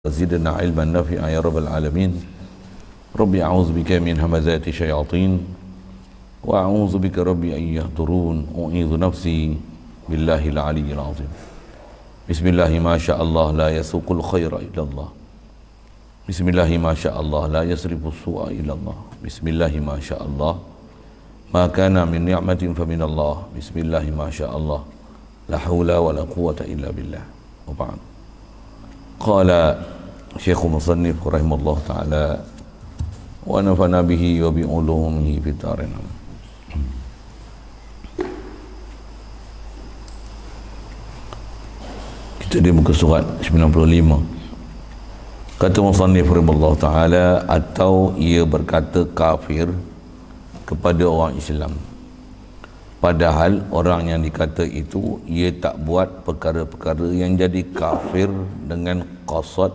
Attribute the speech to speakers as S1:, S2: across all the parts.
S1: زدنا علما نافعا يا رب العالمين. ربي أعوذ بك من همزات الشياطين وأعوذ بك ربي أن يحضرون. أعيذ نفسي بالله العلي العظيم. بسم الله ما شاء الله لا يسوق الخير إلا الله. بسم الله ما شاء الله لا يصرف السوء إلا الله. بسم الله ما شاء الله ما كان من نعمة فمن الله. بسم الله ما شاء الله لا حول ولا قوة إلا بالله. وبعد. قال شيخ مصنف رحمه الله تعالى ونفعنا به وبعلومه في الدارين. Kita di muka surat 95. Kata Musannif rahimahullah ta'ala, atau ia berkata kafir kepada orang Islam, padahal orang yang dikata itu ia tak buat perkara-perkara yang jadi kafir dengan qasad.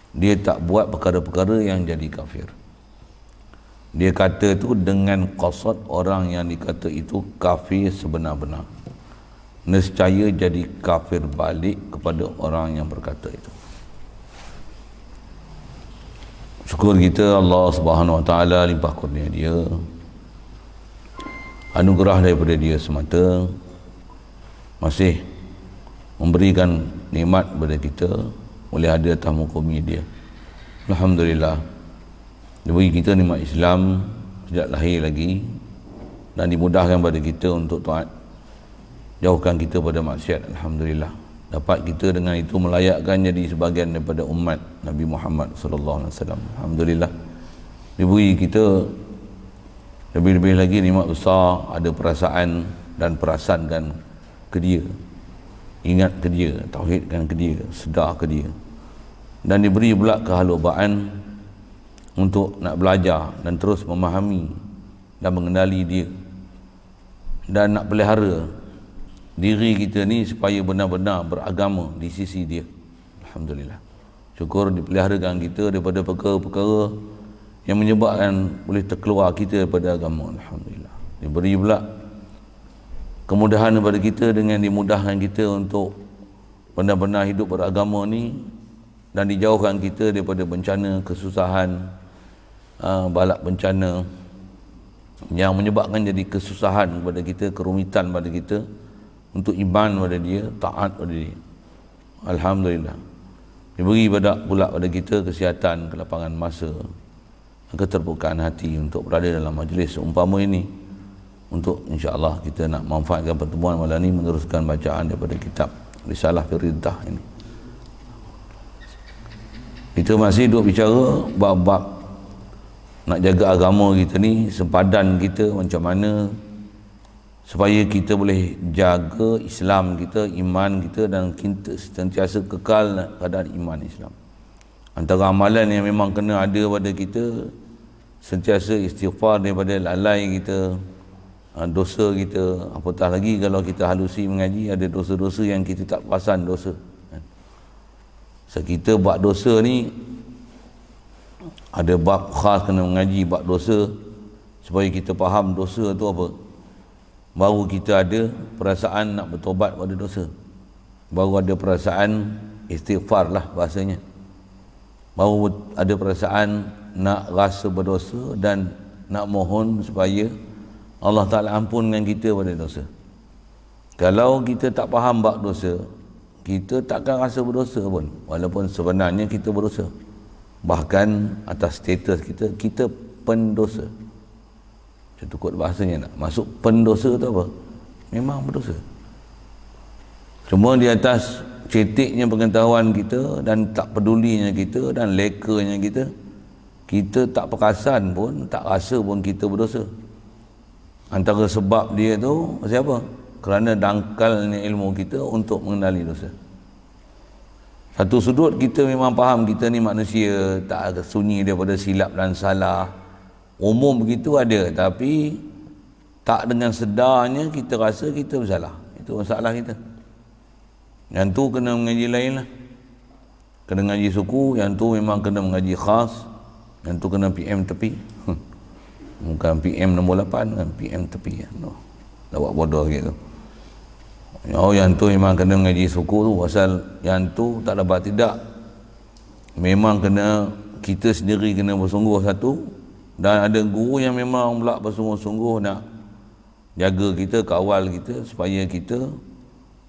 S1: Dia tak buat perkara-perkara yang jadi kafir. Dia kata itu dengan qasad orang yang dikata itu kafir sebenar-benar, nescaya jadi kafir balik kepada orang yang berkata itu. Syukur kita Allah Subhanahu Wa Taala limpah kurnia dia, anugerah daripada dia semata, masih memberikan nikmat kepada kita oleh ada atas muka bumi dia. Alhamdulillah, dia bagi kita nikmat Islam sejak lahir lagi, dan dimudahkan pada kita untuk taat, jauhkan kita pada maksiat. Alhamdulillah, dapat kita dengan itu melayakkan jadi sebahagian daripada umat Nabi Muhammad sallallahu alaihi wasallam. Alhamdulillah, dia beri kita lebih-lebih lagi nikmat besar, ada perasaan dan perasankan ke dia, ingat ke dia, tauhidkan ke dia, sedar ke dia, dan diberi pula kehalubaan untuk nak belajar dan terus memahami dan mengenali dia, dan nak pelihara diri kita ni supaya benar-benar beragama di sisi dia. Alhamdulillah, syukur dipeliharakan kita daripada perkara-perkara yang menyebabkan boleh terkeluar kita daripada agama. Alhamdulillah, diberi pula kemudahan kepada kita dengan dimudahkan kita untuk benar-benar hidup beragama ni, dan dijauhkan kita daripada bencana, kesusahan, balak bencana yang menyebabkan jadi kesusahan kepada kita, kerumitan pada kita untuk iman pada dia, taat pada dia. Alhamdulillah, diberi pula pada kita kesihatan, kelapangan masa, keterbukaan hati untuk berada dalam majlis seumpama ini, untuk insya-Allah kita nak manfaatkan pertemuan malam ini meneruskan bacaan daripada kitab Risalah Firdah ini. Kita masih duk bicara bab-bab nak jaga agama kita ni, sempadan kita macam mana supaya kita boleh jaga Islam kita, iman kita, dan kita sentiasa kekal keadaan iman Islam. Antara amalan yang memang kena ada pada kita, sentiasa istighfar daripada lalai kita, dosa kita. Apatah lagi kalau kita halusi mengaji, ada dosa-dosa yang kita tak perasan dosa. So, kita buat dosa ni ada bab khas kena mengaji bab dosa supaya kita faham dosa tu apa. Baru kita ada perasaan nak bertobat pada dosa, baru ada perasaan istighfar lah bahasanya, baru ada perasaan nak rasa berdosa dan nak mohon supaya Allah Ta'ala ampunkan kita pada dosa. Kalau kita tak faham bab dosa, kita takkan rasa berdosa pun, walaupun sebenarnya kita berdosa. Bahkan atas status kita, kita pendosa. Macam tu kot bahasanya, nak masuk pendosa tu apa? Memang berdosa. Cuma di atas ceteknya pengetahuan kita dan tak pedulinya kita dan lekanya kita, kita tak perasan pun, tak rasa pun kita berdosa. Antara sebab dia tu siapa? Kerana dangkalnya ilmu kita untuk mengenali dosa. Satu sudut kita memang faham kita ni manusia, tak sunyi daripada silap dan salah. Umum begitu ada, tapi tak dengan sedarnya kita rasa kita bersalah. Itu masalah kita. Yang tu kena mengaji lain lah. Kena mengaji suku, yang tu memang kena mengaji khas. Yang tu kena PM tepi. Bukan PM nombor 8, kan PM tepi. No. Dah buat bodoh gitu. Oh, yang tu memang kena mengaji suku tu, pasal yang tu tak dapat tidak memang kena kita sendiri kena bersungguh satu, dan ada guru yang memang pula bersungguh-sungguh nak jaga kita, kawal kita supaya kita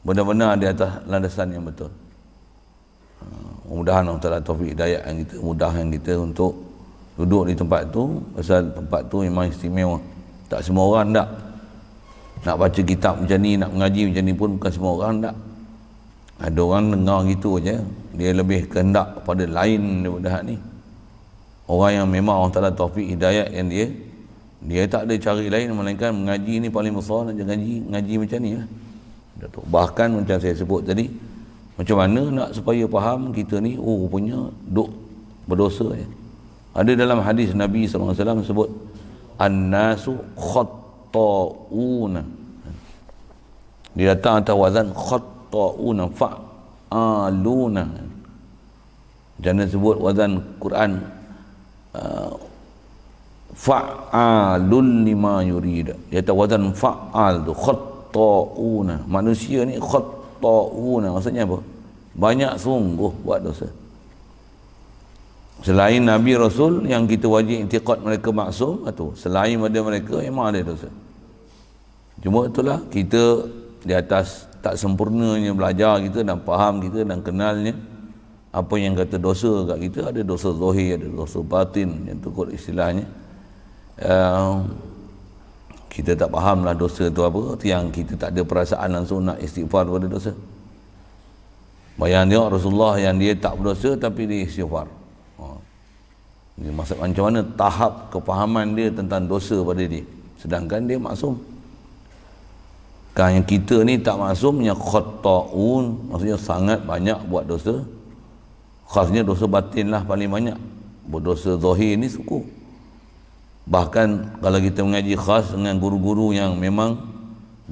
S1: benar-benar di atas landasan yang betul. Mudah-mudahan Allah Ta'ala taufik hidayah kita, mudahkan kita untuk duduk di tempat tu, pasal tempat tu memang istimewa. Tak semua orang nak baca kitab macam ni, nak mengaji macam ni pun bukan semua orang tak. Ada orang dengar gitu je, dia lebih kehendak pada lain daripada hak ni. Orang yang memang Allah Ta'ala taufik hidayah yang dia tak ada cari lain melainkan mengaji ni paling besar, nak ngaji macam ni lah. Bahkan macam saya sebut tadi, macam mana nak supaya faham kita ni rupanya duk berdosa ya. Ada dalam hadis Nabi SAW sebut an-nasu khatta'una, dia datang atas wazan khatta'una fa'aluna. Jangan sebut wazan Quran fa'alun lima yurid, dia atas wazan fa'al tu khatta'una. Manusia ni khatta'una maksudnya apa? Banyak sungguh buat dosa. Selain Nabi Rasul yang kita wajib i'tiqad mereka maksum, atau selain pada mereka memang ada dosa. Cuma itulah kita di atas tak sempurnanya belajar kita dan faham kita dan kenalnya apa yang kata dosa kat kita. Ada dosa zahir, ada dosa batin, yang tu kot istilahnya. Kita tak faham lah dosa tu apa, yang kita tak ada perasaan langsung nak istighfar pada dosa. Bayang tengok Rasulullah yang dia tak berdosa tapi dia istighfar. Dia maksud macam mana tahap kefahaman dia tentang dosa pada dia, sedangkan dia maksum. Kan yang kita ni tak maksum, yang khatta'un, maksudnya sangat banyak buat dosa. Khasnya dosa batin lah paling banyak. Berdosa zahir ni suku. Bahkan kalau kita mengaji khas dengan guru-guru yang memang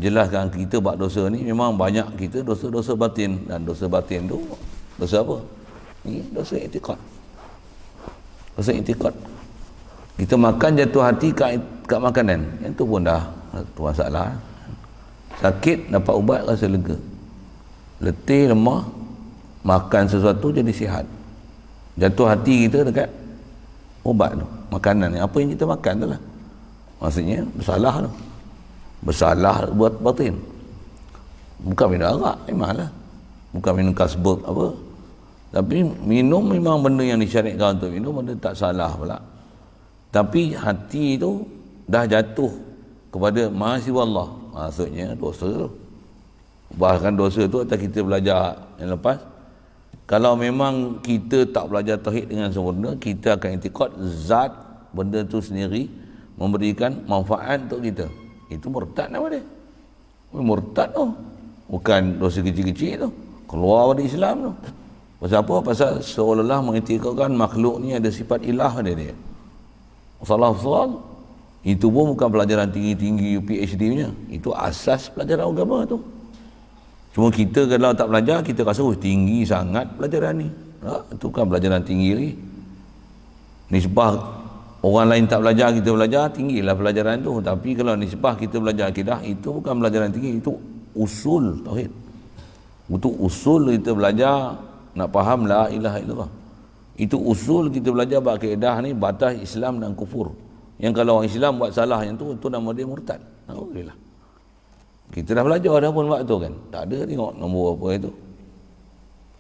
S1: jelaskan kita buat dosa ni, memang banyak kita dosa-dosa batin. Dan dosa batin tu dosa apa? Ni dosa i'tiqad. Dosa i'tiqad. Kita makan jatuh hati kat makanan, yang tu pun dah tu masalah. Sakit dapat ubat rasa lega, letih lemah makan sesuatu jadi sihat. Jatuh hati kita dekat ubat tu, makanan ni, apa yang kita makan tu lah. Maksudnya bersalah tu, bersalah buat batin. Bukan minum arak memanglah, bukan minum kasbut apa, tapi minum memang benda yang disyariatkan untuk minum, benda tak salah pula. Tapi hati tu dah jatuh kepada mahasiswa Allah, maksudnya dosa tu. Bahkan dosa tu atas kita belajar yang lepas, kalau memang kita tak belajar tauhid dengan sempurna, kita akan i'tiqad zat benda tu sendiri memberikan manfaat untuk kita. Itu murtad nama dia. Murtad tu bukan dosa kecil-kecil tu, keluar dari Islam tu. Pasal apa? Pasal seolah-olah mengiktikadkan makhluk ni ada sifat ilah pada dia. Salah tu. Itu pun bukan pelajaran tinggi-tinggi PhD punya. Itu asas pelajaran agama tu. Cuma kita kalau tak belajar, kita rasa tinggi sangat pelajaran ni. Itu kan pelajaran tinggi lagi. Nisbah orang lain tak belajar, kita belajar, tinggilah pelajaran tu. Tapi kalau nisbah kita belajar akidah, itu bukan pelajaran tinggi, itu usul tauhid. Itu usul kita belajar nak faham la ilaha illallah. Itu usul kita belajar bab akidah ni, batas Islam dan kufur. Yang kalau orang Islam buat salah yang tu, itu nama dia murtad. Alhamdulillah. Kita dah belajar dah pun waktu kan. Tak ada tengok nombor apa itu.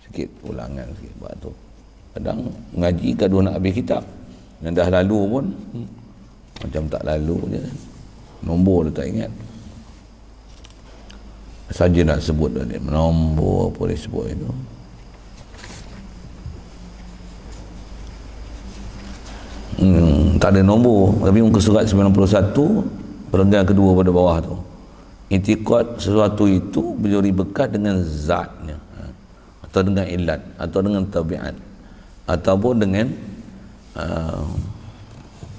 S1: Sikit ulangan sikit waktu. Kadang mengaji kadang nak habis kitab. Yang dah lalu pun macam tak lalu je. Nombor dia tak ingat. Saja nak sebut dia. Nombor apa dia sebut itu. Tak ada nombor. Tapi muka surat 91 perenggan kedua pada bawah tu. I'tiqad sesuatu itu beri bekas dengan zatnya, atau dengan ilat, atau dengan tabiat, ataupun dengan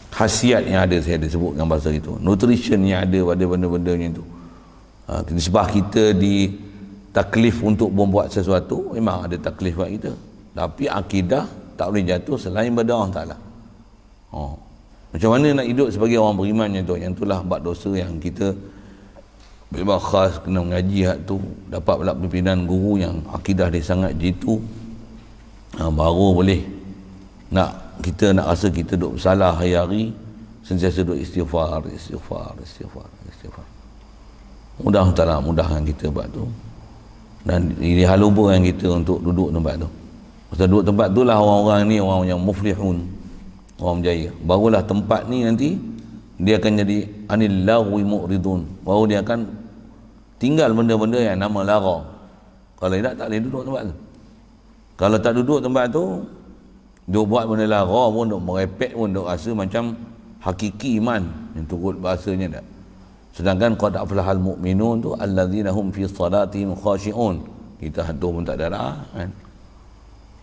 S1: khasiat yang ada. Saya ada sebutkan bahasa itu, nutrition yang ada pada benda-benda macam itu. Sebab kita di taklif untuk membuat sesuatu, memang ada taklif buat kita, tapi akidah tak boleh jatuh selain pada Allah Ta'ala. Macam mana nak hidup sebagai orang beriman yang tu? Yang itulah bab dosa yang kita memang khas kena mengaji hak tu, dapat pula pimpinan guru yang akidah dia sangat jitu, baru boleh Kita nak rasa kita duk bersalah hari-hari, sentiasa duk istighfar. Mudah Ta'ala mudahkan kita buat tu, dan ini halubakan kita untuk duduk tempat tu. Pasal duduk tempat tu lah orang-orang ni orang yang muflihun, orang berjaya. Barulah tempat ni nanti dia akan jadi anil lagwi mu'ridun, baru dia akan tinggal benda-benda yang nama lara. Kalau tidak, tak boleh duduk tempat tu. Kalau tak duduk tempat tu, duk buat benda lara pun, duk merepek pun, duk rasa macam hakiki iman yang turut bahasanya tak. Sedangkan qad aflahal mu'minun tu allazina hum fi salatihim khashi'un, kita hantu pun tak ada dah kan.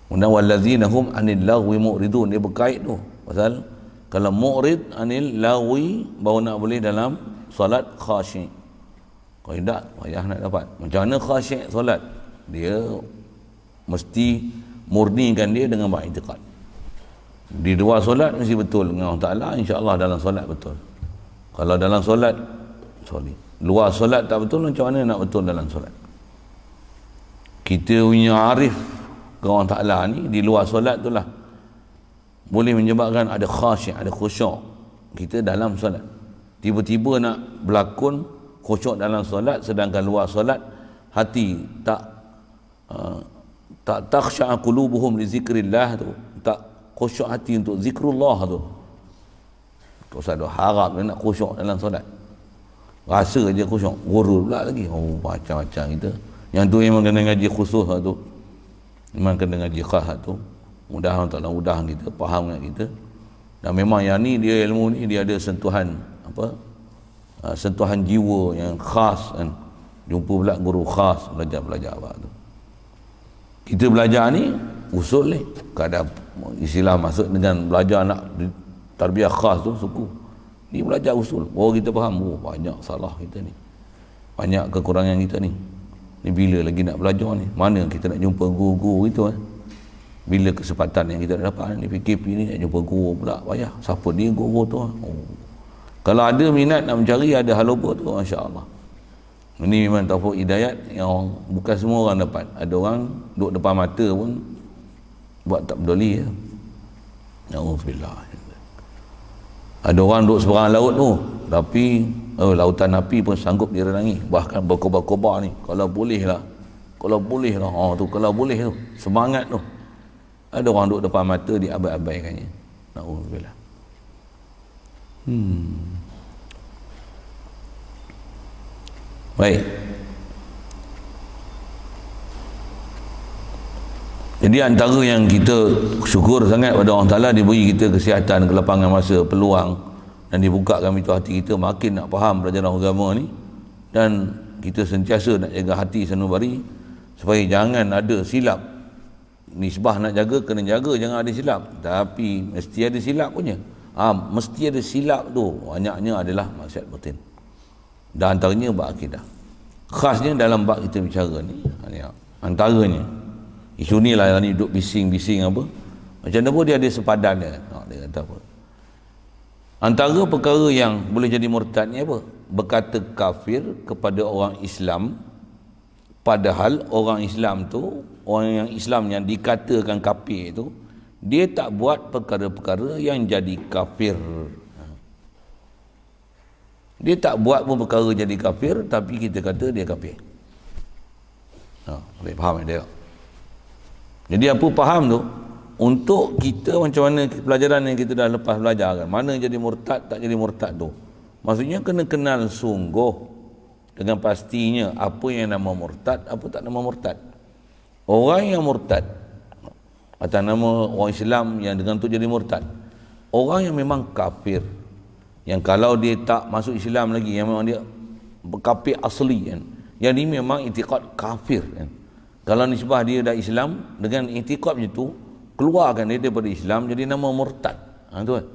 S1: Kemudian wallazina hum anil lagwi mu'ridun, dia berkait tu. Pasal kalau mu'rid anil lagwi baru nak boleh dalam solat khashi'. Kalau tidak, payah nak dapat. Macam mana khashi' solat? Dia mesti murnikan dia dengan beriktikad. Di luar solat mesti betul dengan Allah Ta'ala, insya-Allah dalam solat betul. Kalau dalam solat, luar solat tak betul, macam mana nak betul dalam solat? Kita punya arif ke Allah Ta'ala ni di luar solat tu lah boleh menyebabkan ada khasyuk, ada khusyuk kita dalam solat. Tiba-tiba nak berlakon khusyuk dalam solat, sedangkan luar solat hati tak takhsha'a qulubuhum li zikrillah tu, tak khusyuk hati untuk zikrullah tu. Tak usah dah harap dia nak khusyuk dalam solat, rasa je khusyuk, gurur pula lagi. Macam-macam kita. Yang tu memang kena ngaji khusus tu, memang kena ngaji khas tu. Mudah-mudahan Allah mudah kita faham dengan kita. Dan memang yang ni dia, ilmu ni dia ada sentuhan sentuhan jiwa yang khas kan. Jumpa pula guru khas, belajar apa tu. Kita belajar ni usul ni, kadang istilah masuk dengan belajar nak tarbiyah khas tu suku. Ni belajar usul, baru kita faham banyak salah kita ni, banyak kekurangan kita ni. Ni bila lagi nak belajar ni? Mana kita nak jumpa guru-guru itu bila kesempatan yang kita dapat ni, PKP ni nak jumpa guru pula payah. Siapa dia guru tu? Kalau ada minat nak mencari, ada haluba tu, masya-Allah. Ini memang taufik hidayat yang bukan semua orang dapat. Ada orang duduk depan mata pun buat tak peduli ya. Na'udzubillah. Ada orang duduk seberang laut tu, tapi lautan api pun sanggup dia renangi, bahkan berkobar-kobar ni. Kalau boleh lah tu, kalau boleh tu, semangat tu. Ada orang duduk depan mata, dia abai-abaikannya. Na'udzubillah. Baik. Jadi antara yang kita syukur sangat pada Allah Ta'ala, diberi kita kesihatan, kelapangan masa, peluang, dan dibukakan pintu hati kita makin nak faham pelajaran agama ni, dan kita sentiasa nak jaga hati sanubari supaya jangan ada silap. Nisbah nak jaga, kena jaga jangan ada silap, tapi mesti ada silap punya. Mesti ada silap tu, banyaknya adalah maksiat batin. Dan antaranya bab akidah. Khasnya dalam bab kita bicara ni, antaranya isu ni lah ni duduk bising-bising apa. Macam mana pun dia ada sepadan dia. Dia kata apa? Antara perkara yang boleh jadi murtad ni apa? Berkata kafir kepada orang Islam, padahal orang Islam tu, orang yang Islam yang dikatakan kafir tu, dia tak buat perkara-perkara yang jadi kafir. Dia tak buat pun perkara jadi kafir, tapi kita kata dia kafir. Boleh faham dia? Jadi apa faham tu? Untuk kita macam mana pelajaran yang kita dah lepas belajar kan, mana jadi murtad, tak jadi murtad tu, maksudnya kena kenal sungguh dengan pastinya apa yang nama murtad, apa tak nama murtad. Orang yang murtad atas nama orang Islam yang dengan tu jadi murtad, orang yang memang kafir, yang kalau dia tak masuk Islam lagi, yang memang dia kafir asli kan, yang ini memang i'tiqad kafir kan. Kalau nisbah dia dah Islam, dengan i'tiqad itu keluarkan dia daripada Islam, jadi nama murtad. Tu kan.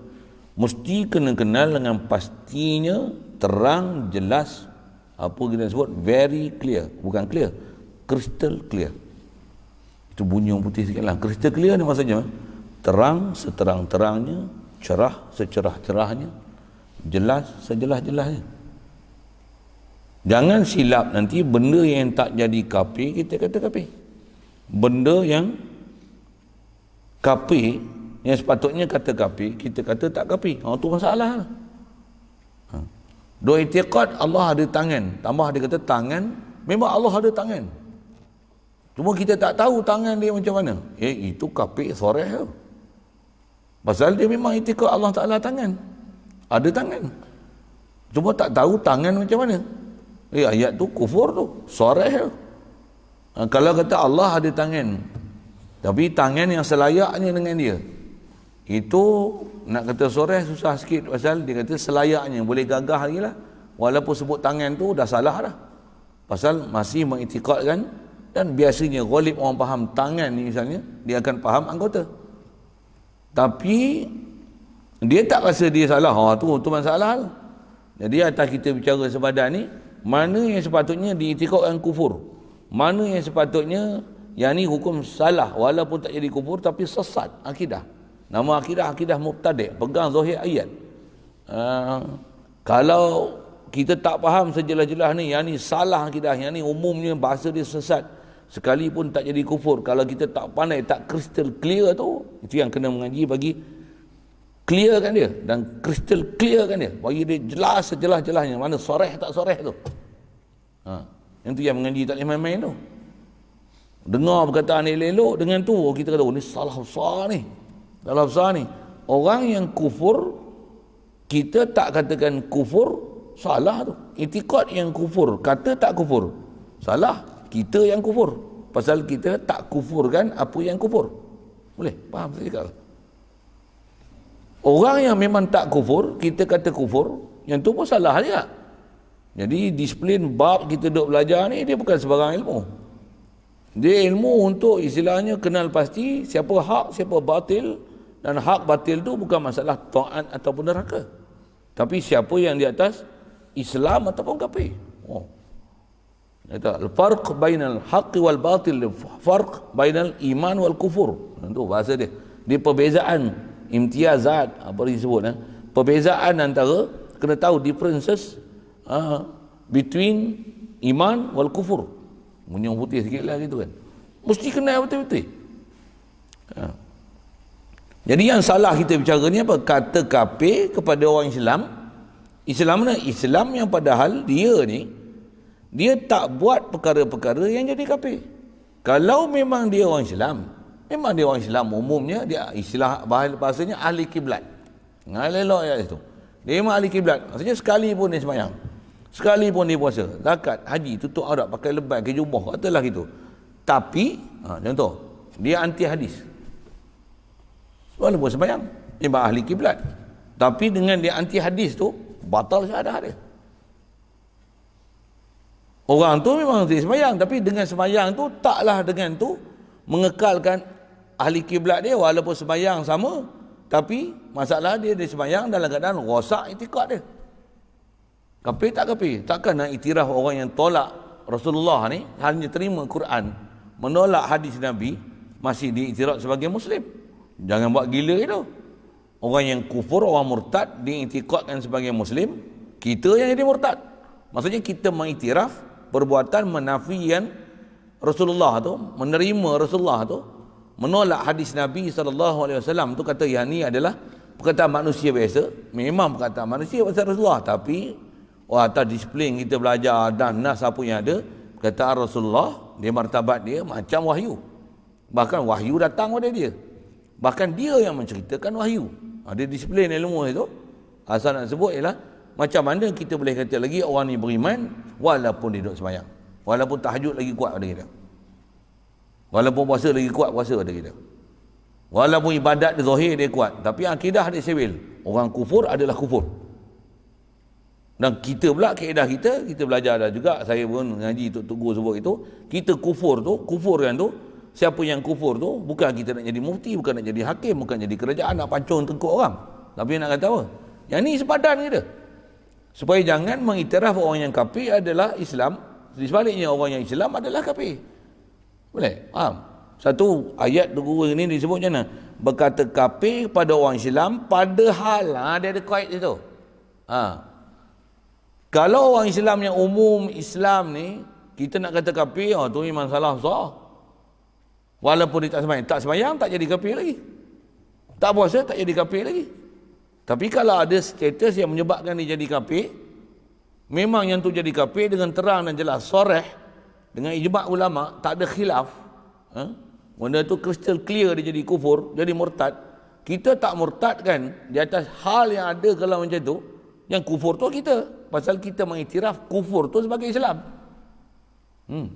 S1: Mesti kena kenal dengan pastinya, terang, jelas, apa kita sebut very clear, bukan clear, crystal clear. Itu bunyi yang putih sikit lah. Crystal clear ni maksudnya terang seterang-terangnya, cerah secerah-cerahnya, jelas sejelas-jelasnya. Jangan silap nanti benda yang tak jadi kafir kita kata kafir. Benda yang kafir Yang sepatutnya kata kafir, kita kata tak kafir. Tu masalah. Dua i'tiqad Allah ada tangan. Tambah dia kata tangan, memang Allah ada tangan. Cuma kita tak tahu tangan dia macam mana. Itu kafir soreh tu. Pasal dia memang i'tiqad Allah Ta'ala tangan. Ada tangan. Cuma tak tahu tangan macam mana. Ayat tu kufur tu. Soreh tu. Kalau kata Allah ada tangan, tapi tangan yang selayaknya dengan dia, itu nak kata soreh susah sikit. Pasal dia kata selayaknya, boleh gagah lagi lah. Walaupun sebut tangan tu dah salah dah. Pasal masih mengiktikadkan, dan biasanya ghalib orang faham tangan ni misalnya, dia akan faham anggota. Tapi dia tak rasa dia salah. Tu masalah tu. Jadi atas kita bicara sepadan ni, mana yang sepatutnya diiktikadkan kufur, mana yang sepatutnya yang ni hukum salah walaupun tak jadi kufur tapi sesat akidah. Nama akidah mubtadi', pegang zahir ayat. Kalau kita tak faham sejelas-jelas ni, yang ni salah akidah, yang ni umumnya bahasa dia sesat, sekalipun tak jadi kufur, kalau kita tak pandai, tak crystal clear tu, itu yang kena mengaji bagi clearkan dia, dan crystal clearkan dia, bagi dia jelas sejelas-jelasnya, mana soreh tak soreh tu. Yang tu yang mengaji tak boleh main-main tu. Dengar perkataan elok-elok dengan tu kita kata, ni salah besar ni. Salah besar ni. Orang yang kufur, kita tak katakan kufur, salah tu. I'tiqad yang kufur, kata tak kufur, salah. Kita yang kufur. Pasal kita tak kufurkan apa yang kufur. Boleh? Faham saya cakap? Orang yang memang tak kufur, kita kata kufur, yang tu pun salah juga. Jadi disiplin bab kita duk belajar ni, dia bukan sebarang ilmu. Dia ilmu untuk istilahnya kenal pasti siapa hak, siapa batil. Dan hak batil tu bukan masalah taat ataupun neraka, tapi siapa yang di atas Islam ataupun kafir. Al-farq bainal haqqi wal batil, farq bainal iman wal kufur. Itu bahasa dia. Dia perbezaan, imtiazat, apa disebut, perbezaan antara, kena tahu differences between iman wal kufur. Munyung putih sikit lah gitu kan. Mesti kenal betul-betul. Jadi yang salah kita bicara ni apa? Kata kafir kepada orang Islam. Islam mana? Islam yang padahal dia ni, dia tak buat perkara-perkara yang jadi kafir. Kalau memang dia orang Islam, memang dia orang Islam umumnya, dia istilah bahasanya ahli kiblat. Ngalelok ayat itu. Dia memang ahli kiblat. Maksudnya sekali pun dia sembahyang, sekali pun dia puasa, zakat, haji, tutup aurat, pakai lebat, pakai jubah, katalah gitu. Tapi contoh, dia anti hadis. Walaupun sembahyang, dia memang ahli kiblat, tapi dengan dia anti hadis tu, batal syahadah dia. Orang tu memang dia sembahyang, tapi dengan sembahyang tu taklah dengan tu mengekalkan ahli kiblat dia. Walaupun sembahyang sama, tapi masalah dia sembahyang dalam keadaan rosak i'tiqad dia. Kafir tak kafir? Takkan nak iktiraf orang yang tolak Rasulullah ni, hanya terima Quran, menolak hadis Nabi, masih diiktiraf sebagai Muslim? Jangan buat gila itu. Orang yang kufur, orang murtad, diiktirafkan sebagai Muslim, kita yang jadi murtad. Maksudnya kita mengiktiraf perbuatan menafikan Rasulullah tu, menerima Rasulullah tu, menolak hadis Nabi SAW tu, kata yang ni adalah perkataan manusia biasa. Memang perkataan manusia pasal Rasulullah, tapi atas disiplin kita belajar dan nas apa yang ada, perkataan Rasulullah, dia martabat dia macam wahyu. Bahkan wahyu datang pada dia. Bahkan dia yang menceritakan wahyu. Dia disiplin ilmu itu. Asal nak sebut ialah macam mana kita boleh kata lagi orang ni beriman walaupun dia duduk sembahyang, walaupun tahajud lagi kuat pada kita, walaupun puasa lagi kuat puasa pada kita, walaupun ibadat dia zahir dia kuat, tapi akidah dia sebil. Orang kufur adalah kufur. Dan kita pula kaedah kita belajar dah juga, saya pun ngaji Tok Tugu sebut itu, kita kufur tu, kufurkan tu, siapa yang kufur tu, bukan kita nak jadi mufti, bukan nak jadi hakim, bukan jadi kerajaan nak pancung tengkuk orang, tapi nak kata apa? Yang ni sepadan kita, supaya jangan mengiktiraf orang yang kafir adalah Islam, di sebaliknya orang yang Islam adalah kafir. Boleh? Faham? Satu ayat guru ini disebut macam mana? Berkata kafir kepada orang Islam, padahal dia ada kait itu. Kalau orang Islam yang umum Islam ni, kita nak kata kafir, tu memang salah besar. Walaupun dia tak sembahyang, tak jadi kafir lagi. Tak puasa, tak jadi kafir lagi. Tapi kalau ada status yang menyebabkan dia jadi kafir, memang yang tu jadi kafir dengan terang dan jelas, soreh, dengan ijma' ulama, tak ada khilaf. Benda tu crystal clear dia jadi kufur, jadi murtad. Kita tak murtadkan di atas hal yang ada kalau macam tu. Yang kufur tu kita, pasal kita mengiktiraf kufur tu sebagai Islam.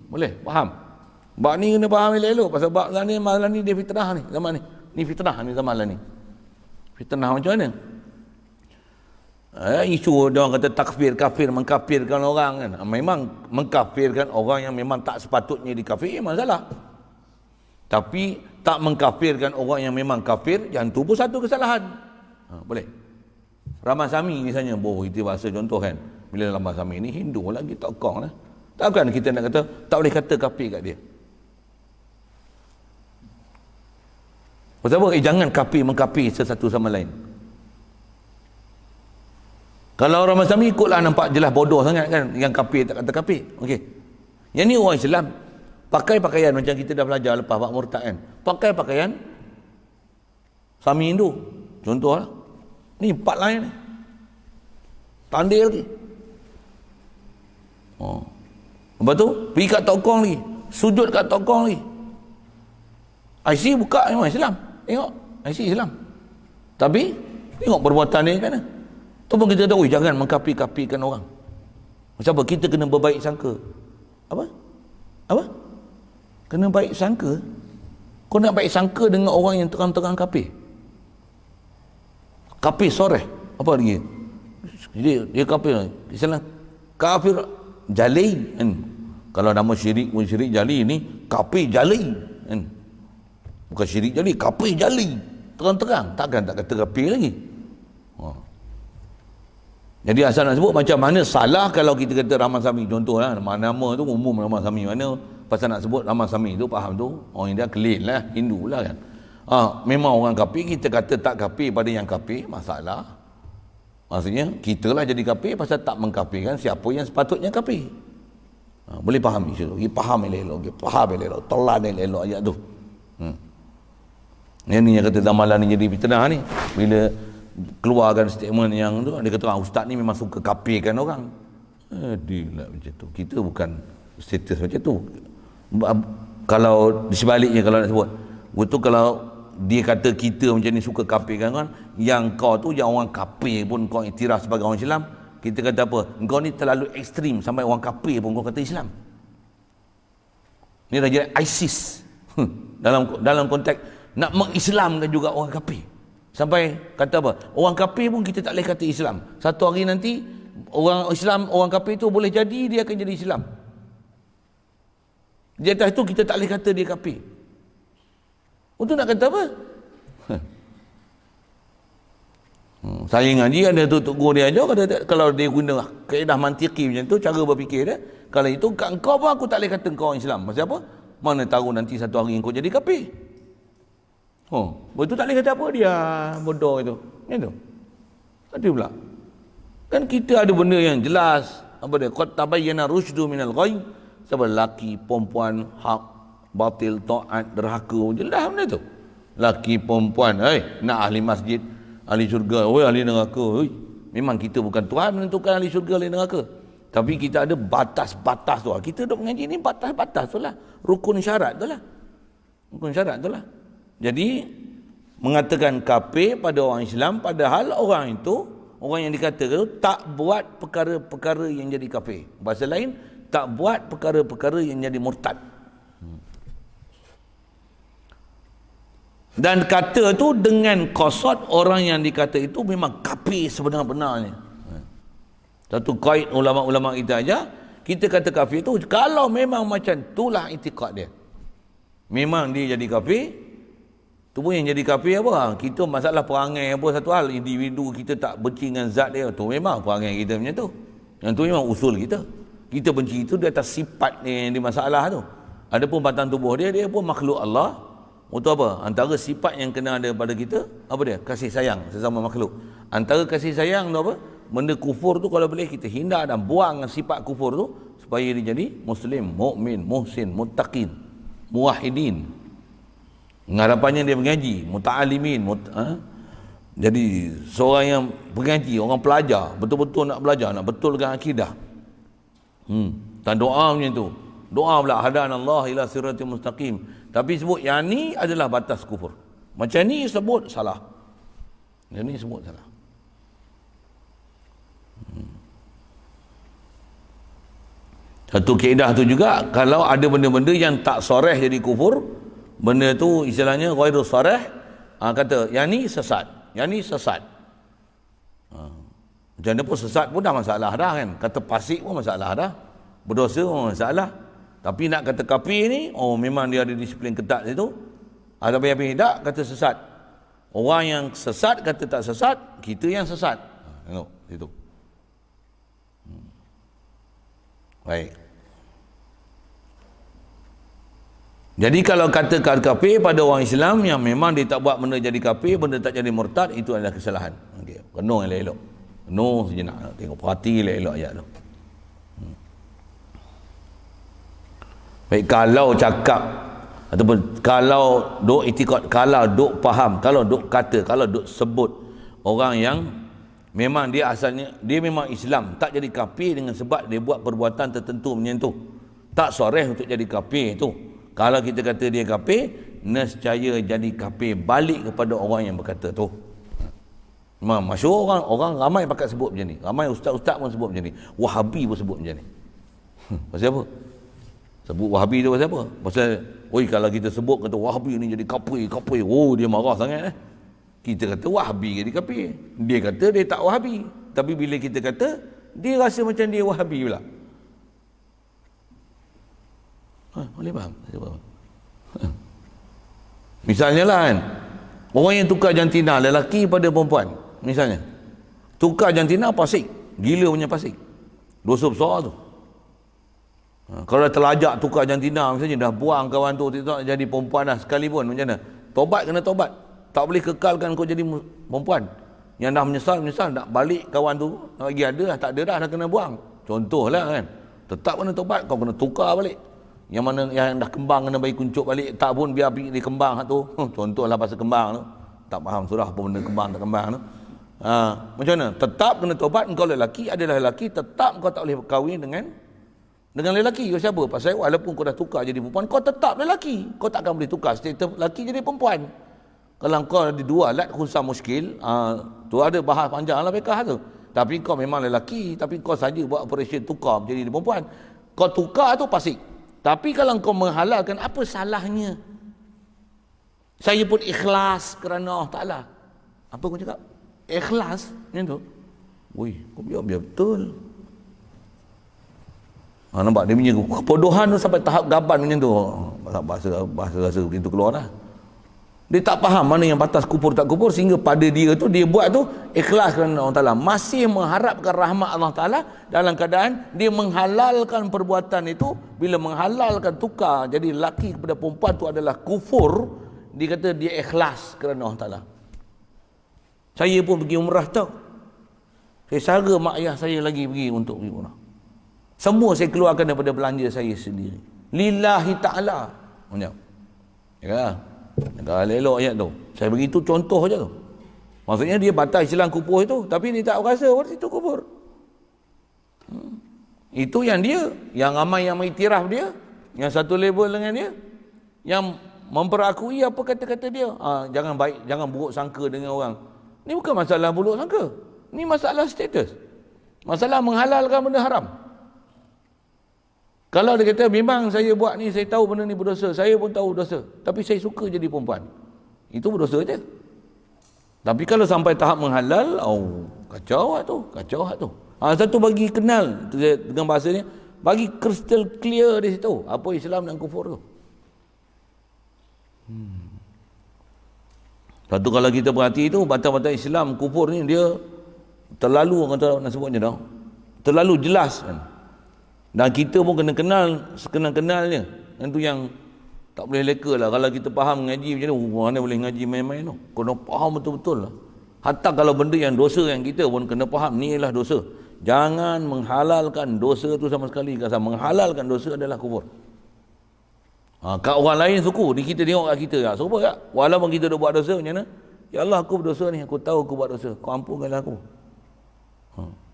S1: Boleh faham? Bab ni kena faham elok-elok, pasal bab ni malam ni dia fitnah ni, zaman ni. Ni fitnah ni zaman ni. Fitnah macam mana? Isu dia orang kata takfir, kafir, mengkafirkan orang kan. Memang mengkafirkan orang yang memang tak sepatutnya dikafir, masalah. Tapi tak mengkafirkan orang yang memang kafir, yang tu pun satu kesalahan. Boleh. Ramasami misalnya, kita bahasa contoh kan. Bila Ramasami ni Hindu lagi tokong lah. Takkan kita nak kata tak boleh kata kafir kat dia. Pasal apa? Jangan kafir mengkafir sesatu sama lain. Kalau orang Ramasami ikutlah nampak jelas bodoh sangat kan, yang kafir tak kata kafir. Okey. Yang ni orang Islam pakai pakaian macam kita dah belajar lepas bab murtad kan. Pakai pakaian Sami Hindu. Contohlah. Ni empat lain ni. Tandil lagi. Lepas tu pergi kat tokong lagi, sujud kat tokong lagi. IC buka memang Islam. Tengok IC Islam. Tapi tengok perbuatan dia kan. Tu pun kita tahu jangan mengkafir-kafirkan orang. Macam apa? Kita kena berbaik sangka. Apa? Kena baik sangka. Kau nak baik sangka dengan orang yang terang-terang kafir. Kafir soreh. Apa dia? Jadi dia kafir. Islam kafir jali kan. Kalau nama syirik pun syirik jali ni kafir jali kan. Bukan syirik jali, kafir jali. Terang-terang, takkan tak kata kafir lagi. Jadi asal nak sebut macam mana salah kalau kita kata Ramasami, contohlah nama tu umum Ramasami mana, pasal nak sebut Ramasami tu faham tu orang India kelin lah, Hindu lah kan. Memang orang kafir, kita kata tak kafir pada yang kafir, masalah. Maksudnya kita lah jadi kafir pasal tak mengkafirkan siapa yang sepatutnya kafir. Boleh faham isu tu, faham elok-elok, faham elok-elok, telan elok-elok ayat tu. Yang ni yang kata damalan ni jadi fitnah ni, bila keluarkan statement yang tu, dia kata ustaz ni memang suka kafirkan orang. Adilah macam tu. Kita bukan status macam tu. Kalau di sebaliknya, kalau nak sebut betul, kalau dia kata kita macam ni suka kafirkan orang, yang kau tu yang orang kafir pun kau iktiraf sebagai orang Islam, kita kata apa? Kau ni terlalu ekstrim sampai orang kafir pun kau kata Islam. Ni dah jadi ISIS. dalam konteks nak mengislamkan juga orang kafir. Sampai kata apa? Orang kafir pun kita tak boleh kata Islam. Satu hari nanti orang Islam, orang kafir tu boleh jadi dia akan jadi Islam. Di atas tu kita tak boleh kata dia kafir. Untuk nak kata apa? Saya ngaji ada tu guru dia aja, kalau dia guna kaedah mantiki macam tu, cara berfikir dia, kalau itu kat engkau pun aku tak boleh kata engkau orang Islam. Pasal apa? Mana tahu nanti satu hari engkau jadi kafir. Betul tak boleh kata apa dia bodoh itu. Macam tu. Ada pula. Kan kita ada benda yang jelas. Apa dia? Qad tabayyana rusydu minal ghayy. Sebab laki, perempuan, hak, batil, taat, derhaka. Jelas benda tu. Laki, perempuan, nak ahli masjid, ahli syurga, ahli neraka. Memang kita bukan Tuhan menentukan ahli syurga, ahli neraka. Tapi kita ada batas-batas tu. Kita duk mengaji ni batas-batas tu lah. Rukun syarat tu lah. Rukun syarat tu lah. Jadi mengatakan kafir pada orang Islam, padahal orang itu, orang yang dikatakan itu tak buat perkara-perkara yang jadi kafir. Bahasa lain, tak buat perkara-perkara yang jadi murtad. Dan kata tu dengan qasad orang yang dikata itu memang kafir sebenar-benarnya. Satu kaid ulama-ulama kita aja, kita kata kafir tu kalau memang macam itulah itikad dia. Memang dia jadi kafir. Tu pun yang jadi kafir apa? Kita masalah perangai apa satu hal, individu kita tak benci dengan zat dia, tu memang perangai kita macam tu. Yang tu memang usul kita. Kita benci itu di atas sifat yang di masalah tu. Adapun batang tubuh dia pun makhluk Allah. Untuk apa? Antara sifat yang kena ada pada kita, apa dia? Kasih sayang sesama makhluk. Antara kasih sayang tu apa? Benda kufur tu kalau boleh kita hindar dan buang sifat kufur tu supaya dia jadi muslim, mukmin, muhsin, muttaqin, muwahhidin. Harapannya dia mengaji, muta'alimin, jadi seorang yang mengaji, orang pelajar, betul-betul nak belajar, nak betulkan akidah. Dan doa macam tu. Doa pula hadanallah ila siratal mustaqim. Tapi sebut yang ni adalah batas kufur. Macam ni sebut salah. Yang ni sebut salah. Satu kaedah tu juga, kalau ada benda-benda yang tak soreh jadi kufur, benda tu istilahnya ghairu soreh, kata yang ni sesat, yang ni sesat. Macam mana pun sesat pun dah masalah dah kan. Kata fasik pun masalah dah, berdosa pun masalah. Tapi nak kata kafir ni, oh memang dia ada disiplin ketat situ. Tapi tak kata sesat. Orang yang sesat kata tak sesat, kita yang sesat. Tengok situ. Baik. Jadi kalau kata kafir pada orang Islam yang memang dia tak buat benda jadi kafir, benda tak jadi murtad, itu adalah kesalahan. Okey, renung elok-elok. Renung sejenak, tengok perhati elok-elok ayat tu. Baik, kalau cakap ataupun kalau duk itikad, kalau duk faham, kalau duk kata, kalau duk sebut orang yang memang dia asalnya dia memang Islam, tak jadi kafir dengan sebab dia buat perbuatan tertentu menyentuh, tak soreh untuk jadi kafir tu. Kalau kita kata dia kafir, nescaya jadi kafir balik kepada orang yang berkata tu. Memang masyhur orang ramai pakat sebut macam ni. Ramai ustaz-ustaz pun sebut macam ni. Wahabi pun sebut macam ni. Pasal apa? Sebut Wahabi tu pasal apa? Pasal, oi kalau kita sebut kata Wahabi ni jadi kafir, oh dia marah sangat Kita kata Wahabi jadi kafir. Dia kata dia tak Wahabi. Tapi bila kita kata, dia rasa macam dia Wahabi pula. Boleh faham? Misalnya lah kan, orang yang tukar jantina lelaki pada perempuan, misalnya tukar jantina fasik, gila punya fasik, dosa besar tu. Kalau dah terlajak tukar jantina, misalnya dah buang kawan tu, tak jadi perempuan dah sekalipun, macam mana? Tobat kena tobat, tak boleh kekalkan kau jadi perempuan. Yang dah menyesal, nak balik kawan tu, nak bagi ada, tak ada dah kena buang. Contohlah kan, tetap kena tobat, kau kena tukar balik. Yang mana yang dah kembang kena bagi kuncup balik, tak pun biar pergi dia kembang tu. Contohlah pasal kembang tu, tak faham surah apa benda kembang tak kembang tu. Macam mana? Tetap kena tobat. Engkau lelaki adalah lelaki, tetap kau tak boleh berkahwin dengan lelaki. Kau siapa? Pasal walaupun kau dah tukar jadi perempuan, kau tetap lelaki. Kau takkan boleh tukar status lelaki jadi perempuan. Kalau kau ada dua alat khusus muskil, tu ada bahas panjang lah bekah tu. Tapi kau memang lelaki, tapi kau saja buat operation tukar menjadi perempuan. Kau tukar tu fasik. Tapi kalau kau menghalalkan, apa salahnya? Saya pun ikhlas kerana Allah Ta'ala. Apa kau cakap? Ikhlas? Macam tu? Wih, kau biar betul. Nampak dia punya kebodohan tu sampai tahap gaban macam tu. Bahasa rasa begitu keluar lah. Dia tak faham mana yang batas kufur tak kufur, sehingga pada dia tu, dia buat tu ikhlas kerana Allah Ta'ala, masih mengharapkan rahmat Allah Ta'ala, dalam keadaan dia menghalalkan perbuatan itu. Bila menghalalkan tukar jadi lelaki kepada perempuan tu adalah kufur, dia kata dia ikhlas kerana Allah Ta'ala. Saya pun pergi umrah tau, saya sara mak ayah saya lagi pergi untuk pergi umrah. Semua saya keluarkan daripada belanja saya sendiri, lillahi ta'ala. Macam ya, negara elok ayat tu. Saya beritahu contoh je tu. Maksudnya dia batal Islam kufur itu, tapi dia tak rasa oh, itu kufur. Itu yang dia, yang ramai yang mengiktiraf dia, yang satu label dengan dia, yang memperakui apa kata-kata dia. Jangan baik, jangan buruk sangka dengan orang. Ni bukan masalah buruk sangka. Ni masalah status. Masalah menghalalkan benda haram. Kalau dia kata memang saya buat ni, saya tahu benda ni berdosa, saya pun tahu dosa, tapi saya suka jadi perempuan, itu berdosa je. Tapi kalau sampai tahap menghalal, kacau lah tu, kacau lah tu. Satu bagi kenal dengan bahasa ni, bagi crystal clear di situ apa Islam dan kufur tu. Satu kalau kita perhati tu, batas-batas Islam kufur ni dia terlalu, orang kata nak sebutnya dah, terlalu jelas kan. Dan kita pun kena kenal sekenal-kenalnya. Itu yang tak boleh leka lah. Kalau kita faham ngaji macam tu, mana boleh ngaji main-main tu. Kena faham betul-betul lah. Hatta kalau benda yang dosa yang kita pun kena faham, ni ialah dosa. Jangan menghalalkan dosa tu sama sekali. Kerana menghalalkan dosa adalah kufur. Kat orang lain suku, ni kita tengok kat kita tak serupa tak? Walaupun kita dah buat dosa macam mana, ya Allah aku berdosa ni, aku tahu aku buat dosa, kau ampunkanlah aku.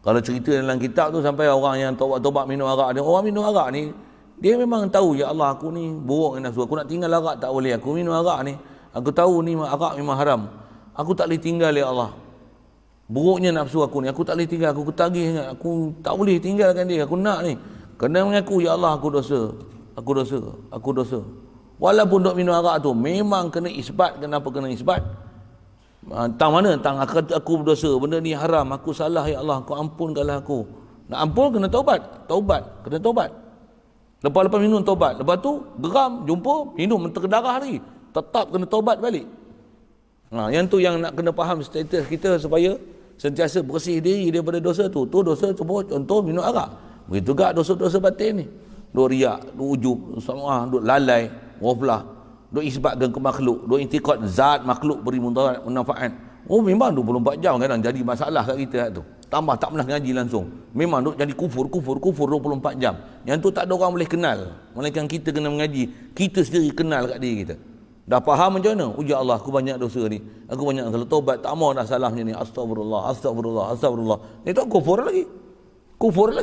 S1: Kalau cerita dalam kitab tu sampai orang yang tobat-tobat minum arak, orang minum arak ni dia memang tahu, ya Allah aku ni buruk dengan nafsu, aku nak tinggal arak tak boleh, aku minum arak ni, aku tahu ni arak memang haram, aku tak boleh tinggal ya Allah, buruknya nafsu aku ni, aku tak boleh tinggal, aku ketagih, aku tak boleh tinggalkan dia, aku nak ni, kena mengaku ya Allah aku dosa, aku dosa. Walaupun duk minum arak tu memang kena isbat. Kenapa kena isbat? Tang mana? Tang aku berdosa, benda ni haram, aku salah ya Allah, kau ampunkanlah aku. Nak ampun kena taubat, kena taubat. Lepas minum taubat, lepas tu geram, jumpa, minum terdarah lagi, tetap kena taubat balik. Yang tu yang nak kena faham status kita supaya sentiasa bersih diri daripada dosa tu. Tu dosa cuba contoh minum arak. Begitu juga dosa-dosa batin ni. Duk riak, duk ujub, duk lalai, waflah, duk isbatkan ke makhluk, duk intikad zat makhluk beri mudarat manfaat. Memang 24 jam kadang jadi masalah kat kita tu. Tambah tak pernah ngaji langsung. Memang duk jadi kufur 24 jam. Yang tu tak ada orang boleh kenal. Melainkan kita kena mengaji, kita sendiri kenal kat diri kita. Dah faham macam mana? Ya Allah aku banyak dosa ni. Aku banyak kalau taubat tak mau dah salah macam ni. Astagfirullah. Itu kufur lagi. Kufur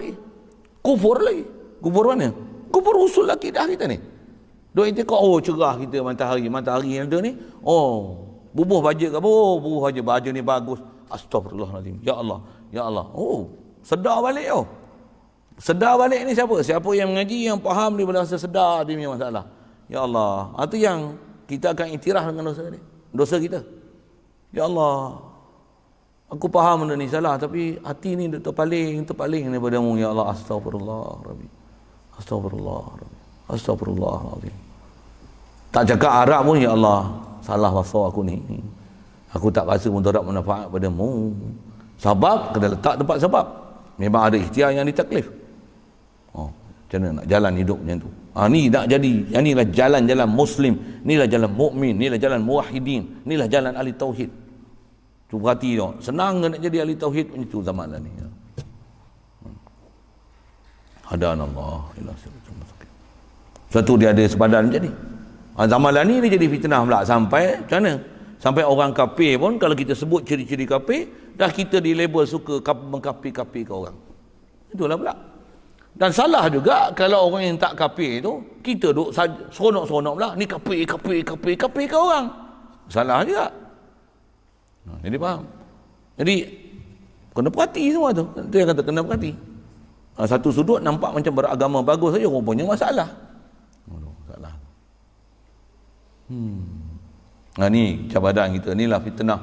S1: mana? Kufur usul akidah kita ni. Duk intikad cerah kita matahari yang ada ni. Bubuh baja ke apa? Bubuh baja ni bagus. Astagfirullahalazim. Ya Allah. Sedar balik Sedar balik ni siapa? Siapa yang mengaji, yang faham dia boleh rasa sedar dia punya masalah. Ya Allah. Itu yang kita akan iktiraf dengan dosa ni. Dosa kita. Ya Allah. Aku faham benda ni salah, tapi hati ni terpaling daripada-Mu ya Allah. Astagfirullah Rabbi. Astagfirullahalazim. Tak cakap Arab pun ya Allah, salah wasau aku ni. Aku tak rasa mudarat manfaat pada-Mu. Sebab kena letak tempat sebab. Memang ada ikhtiar yang ditaklif. Macam mana nak jalan hidup macam tu? Ni nak jadi, inilah jalan-jalan Muslim, inilah jalan mukmin, inilah jalan muwahhidin, inilah jalan ahli tauhid. Cuba perhati tengok, senang nak jadi ahli tauhid macam tu zaman ni. Hadanallah ila siratal mustaqim. Suatu dia ada sepadan macam ni. Zaman ni dia jadi fitnah pula sampai macam mana? Sampai orang kafir pun kalau kita sebut ciri-ciri kafir, dah kita di label suka mengkafir-kafir ke orang. Itulah pula. Dan salah juga kalau orang yang tak kafir tu, kita duk seronok-seronok pula, ni kafir ke orang. Salah juga. Jadi faham. Jadi kena perhati semua tu. Itu yang kata kena perhati. Satu sudut nampak macam beragama bagus saja, rupanya masalah. Masalah. Ni cabaran kita, inilah fitnah.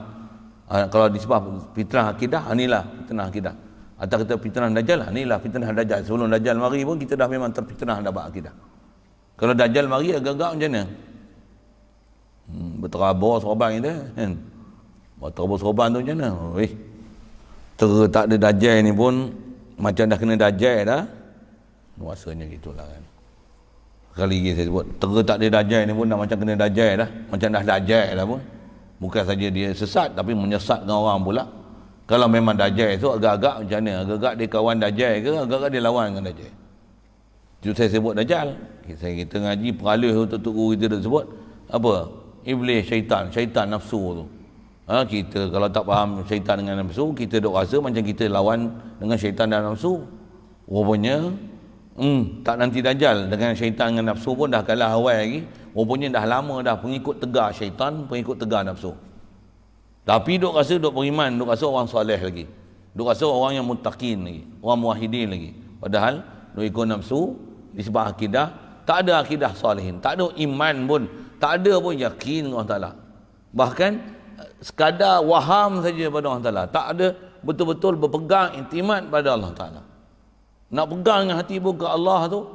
S1: Kalau disebab fitnah akidah, inilah fitnah akidah. Atau kita fitnah Dajjal, inilah fitnah Dajjal. Sebelum Dajjal mari pun kita dah memang terfitnah dapat akidah. Kalau Dajjal mari agak-agak macam mana? Berterabur sorban kita kan. Berterabur sorban tu macam mana? Tak ada Dajjal ni pun macam dah kena Dajjal dah. Rasanya gitulah kan. Sekali lagi saya sebut, tak ada Dajjal ni pun dah macam kena Dajjal dah. Macam dah Dajjal dah pun. Bukan saja dia sesat, tapi menyesatkan orang pula. Kalau memang Dajjal tu agak-agak macam mana? Agak-agak dia kawan Dajjal ke? Agak-agak dia lawan dengan Dajjal. Itu saya sebut Dajjal. Kita ngaji peralih untuk guru kita dah sebut apa? Iblis, syaitan nafsu tu. Kita kalau tak faham syaitan dengan nafsu, kita duk rasa macam kita lawan dengan syaitan dan nafsu. Rupanya tak nanti Dajjal dengan syaitan dengan nafsu pun dah kalah awal lagi. Rupanya dah lama dah pengikut tegar syaitan, pengikut tegar nafsu. Tapi duk rasa duk beriman, duk rasa orang soleh lagi. Duk rasa orang yang muttaqin lagi, orang muwahhidin lagi. Padahal duk ikut nafsu, disebab akidah, tak ada akidah solehin, tak ada iman pun, tak ada pun yakin Allah Ta'ala. Bahkan sekadar waham saja pada Allah Ta'ala, tak ada betul-betul berpegang intimat pada Allah Ta'ala. Nak pegang dengan hati pun ke Allah tu,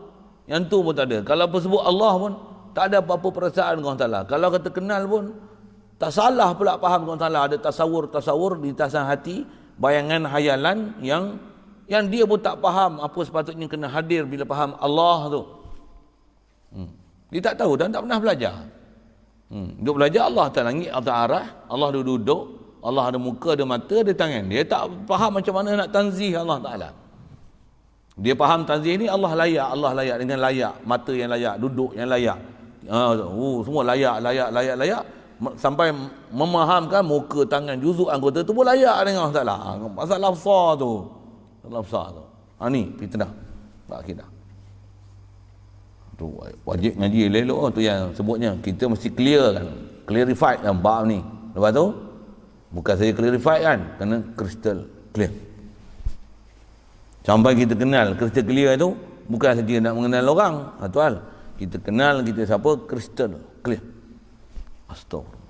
S1: yang tu pun tak ada. Kalau sebut Allah pun tak ada apa-apa perasaan dengan Allah Ta'ala. Kalau kata kenal pun tak salah pula faham dengan Allah Ta'ala. Ada tasawur di tasan hati, bayangan hayalan yang dia pun tak faham apa sepatutnya kena hadir bila faham Allah tu. Dia tak tahu dan tak pernah belajar. Dia belajar Allah atas langit, atas arah, Allah duduk, Allah ada muka, ada mata, ada tangan. Dia tak faham macam mana nak tanzih Allah Ta'ala. Dia faham tanzih ni Allah layak dengan layak, mata yang layak, duduk yang layak, semua layak sampai memahamkan muka, tangan, juzuk anggota tu pun layak dengan masalah. Masalah besar tu. Ni fitnah akidah. Tu wajib ngaji elok tu yang sebutnya kita mesti clarify kan bab ni. Lepas tu bukan saya clarify kan, kena crystal clear. Sampai kita kenal crystal clear tu bukan saja nak mengenal orang, tu hal. Kita kenal kita siapa crystal clear. Astagfirullah.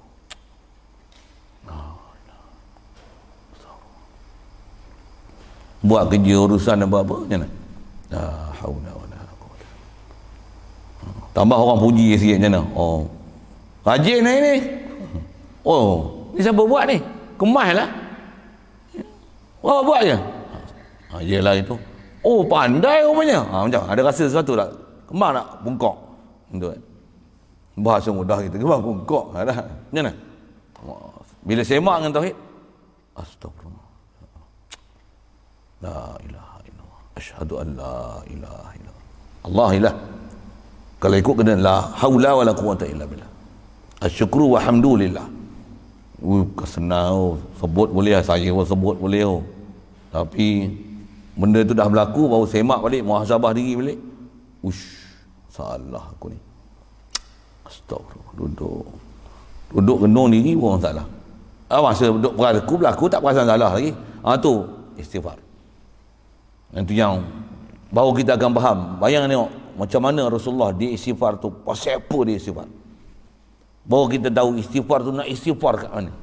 S1: Buat kerja urusan apa-apa macam mana? La haula wala quwwata. Tambah orang puji sikit macam mana? Oh. Rajin ni. Oh, ni siapa buat ni? Kemas lah. Awak buat je. Yelah itu. Oh, pandai rupanya. Macam ada rasa sesuatu tak? Kemas nak bungkok. Betul kan? Bahasa mudah kita. Kemas bungkok. Macam mana? Bila semak dengan tauhid. Astagfirullah. La ilaha illallah. Asyhadu an la ilaha illallah. Allah ilah. Kalau ikut kena la haula wala quwwata illa billah. Asyukru wa hamdulillah. Senang sebut boleh, saya pun sebut boleh. Tapi benda tu dah berlaku, baru semak balik, muhasabah diri balik. Salah aku ni. Astagfirullah. Duduk gendong diri pun salah. Masa duduk berlaku tak perasan salah lagi. Tu istighfar. Itu yang baru kita akan faham. Bayang tengok macam mana Rasulullah dia istighfar tu, pasal apa dia istighfar. Baru kita tahu istighfar tu nak istighfar kat mana.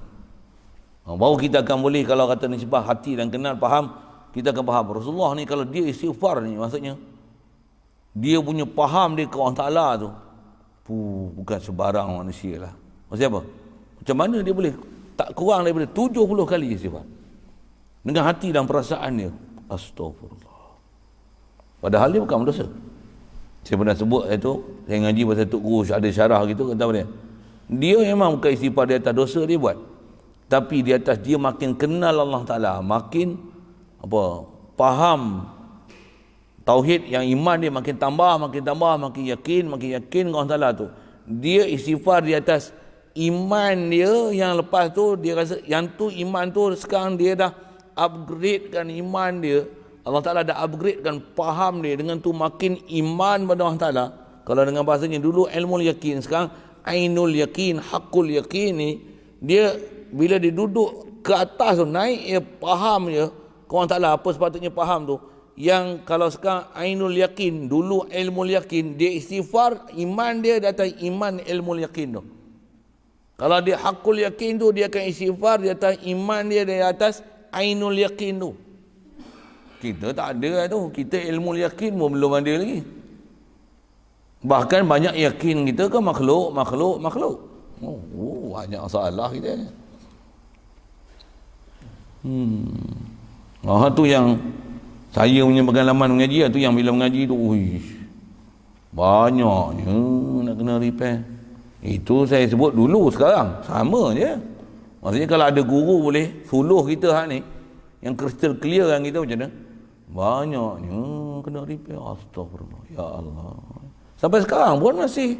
S1: Baru kita akan boleh, kalau kata nisbah hati dan kenal faham, kita akan faham Rasulullah ni kalau dia istighfar ni maksudnya dia punya faham dia ke Allah Ta'ala tu bukan sebarang manusia lah. Maksudnya apa? Macam mana dia boleh tak kurang daripada 70 kali istighfar dengan hati dan perasaan dia. Astagfirullah. Padahal dia bukan berdosa. Saya pernah sebut itu, saya ngaji pasal Tok Guru ada syarah gitu, kata dia, dia memang bukan istighfar di atas dosa dia buat, tapi di atas dia makin kenal Allah Ta'ala, makin faham tauhid, yang iman dia makin tambah, makin yakin dengan Allah Ta'ala tu. Dia istighfar di atas iman dia yang lepas tu dia rasa yang tu iman tu sekarang dia dah upgradekan iman dia. Allah Ta'ala dah upgradekan faham dia, dengan tu makin iman pada Allah Ta'ala. Kalau dengan bahasanya dulu ilmu yakin, sekarang ainul yakin, hakul yakin ni, dia bila dia duduk ke atas tu, naik dia faham dia ke Allah Ta'ala apa sepatutnya faham tu. Yang kalau sekarang ainul yakin, dulu ilmu yakin, dia istighfar, iman dia di atas iman ilmu yakin tu. Kalau dia hakul yakin tu, dia akan istighfar di atas iman dia di atas ainul yakin tu. Kita tak ada tu. Kita ilmu yakin pun belum ada lagi. Bahkan banyak yakin kita ke makhluk. Banyak masalah kita. Tu yang saya punya pengalaman mengaji tu, yang bila mengaji tu banyaknya nak kena repair. Itu saya sebut dulu, sekarang sama je. Maksudnya kalau ada guru boleh suluh kita ni, yang crystal clear kan kita macam mana, banyaknya kena repair. Astagfirullah. Ya Allah. Sampai sekarang pun masih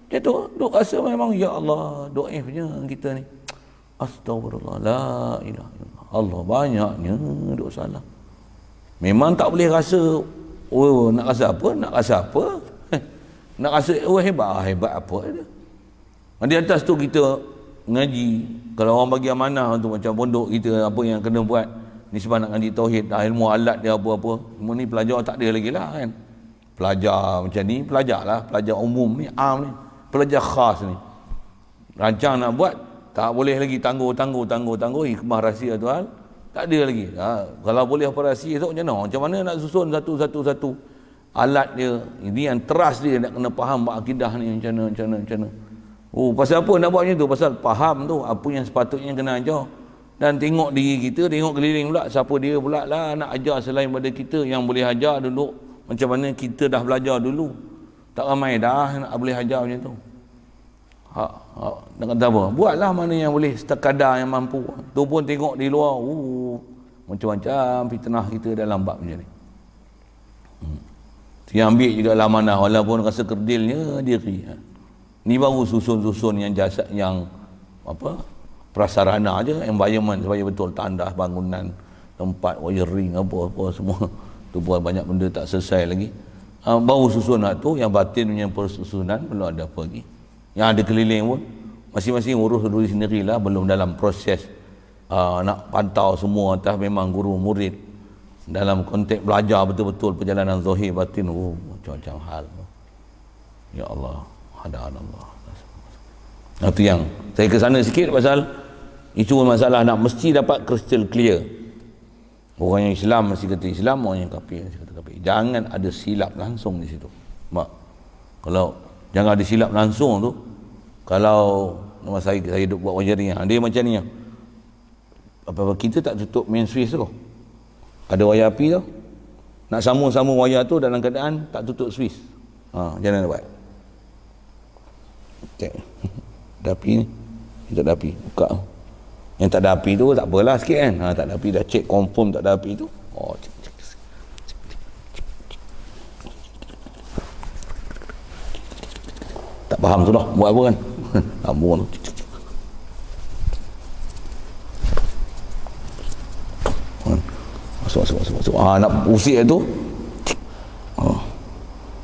S1: macam tu. Duk rasa memang ya Allah, do'ifnya kita ni. Astagfirullah. La ilaha illallah. Allah, banyaknya duk salah. Memang tak boleh rasa, nak rasa apa? Nak rasa hebat apa dia. Di atas tu kita ngaji, kalau orang bagi amanah tu macam pondok kita, apa yang kena buat ni sebab nak ngaji tauhid, ilmu alat dia apa-apa, semua ni pelajar tak ada lagi lah kan. Pelajar macam ni, pelajar lah, pelajar umum ni, am ni, pelajar khas ni, rancang nak buat, tak boleh lagi tangguh hikmah rahsia Tuhan, tak ada lagi. Kalau boleh operasi esok macam mana nak susun satu-satu alat dia, ini yang trust dia nak kena faham akidah ni macam mana. Pasal apa nak buat macam tu? Pasal faham tu apa yang sepatutnya kena ajar. Dan tengok diri kita, tengok keliling pula, siapa dia pula lah nak ajar selain pada kita yang boleh ajar dulu. Macam mana kita dah belajar dulu. Tak ramai dah nak boleh ajar macam tu. Nak kata apa? Buatlah mana yang boleh, sekadar yang mampu. Tu pun tengok di luar, macam-macam fitnah kita dalam bab macam ni. Dia ambil juga lah amanah, walaupun rasa kerdilnya diri. Ni baru susun-susun yang jasad, yang apa, prasarana aja, environment supaya betul, tandas, bangunan, tempat, wiring, apa-apa semua. Tu pun banyak benda tak selesai lagi. Baru susun nak tu, yang batin punya persusunan belum ada apa lagi. Yang ada keliling pun masing-masing urus diri sendirilah, belum dalam proses nak pantau semua atas. Memang guru murid dalam konteks belajar betul-betul perjalanan zahir batin, macam-macam hal. Ya Allah, hadaan Allah. Itu yang saya ke sana sikit pasal isu masalah nak mesti dapat crystal clear. Orang yang Islam mesti kata Islam, orang yang kafir mesti kata kafir. Jangan ada silap langsung di situ. Mak, kalau jangan ada silap langsung tu, kalau masa saya duduk buat wajaring, dia macam ni. Apa-apa kita tak tutup main switch tu. Ada wayar api tu. Nak sambung-sambung wayar tu dalam keadaan tak tutup switch. Macam mana buat? Cek. Ada api ni. Tak ada api. Buka. Yang tak ada api tu tak apalah sikit kan. Tak ada api, dah cek confirm tak ada api tu. Cek. Tak faham tu dah. Buat apa kan? Sambung tu. Masuk. Nak usik tu.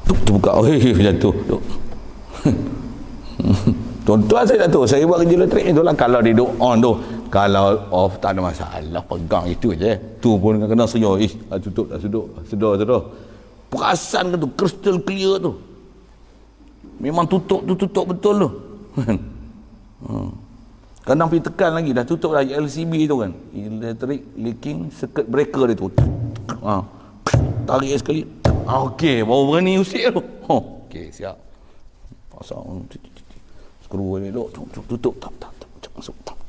S1: Terbuka. Jatuh. Tuan-tuan saya tak tahu, saya buat kerja elektrik itulah, kalau dia duduk on tu, kalau off tak ada masalah, pegang itu je. Tu pun kena senyum, tutup dah, sedar. Perasan ke tu, crystal clear tu. Memang tutup betul tu. Kadang pergi tekan lagi, dah tutup dah LCB tu kan, electric leaking circuit breaker dia tu. Tarik sekali. Okey, baru berani usik tu. Okey, siap. Pasang skru ni duk, tutup, tap, masuk, tap.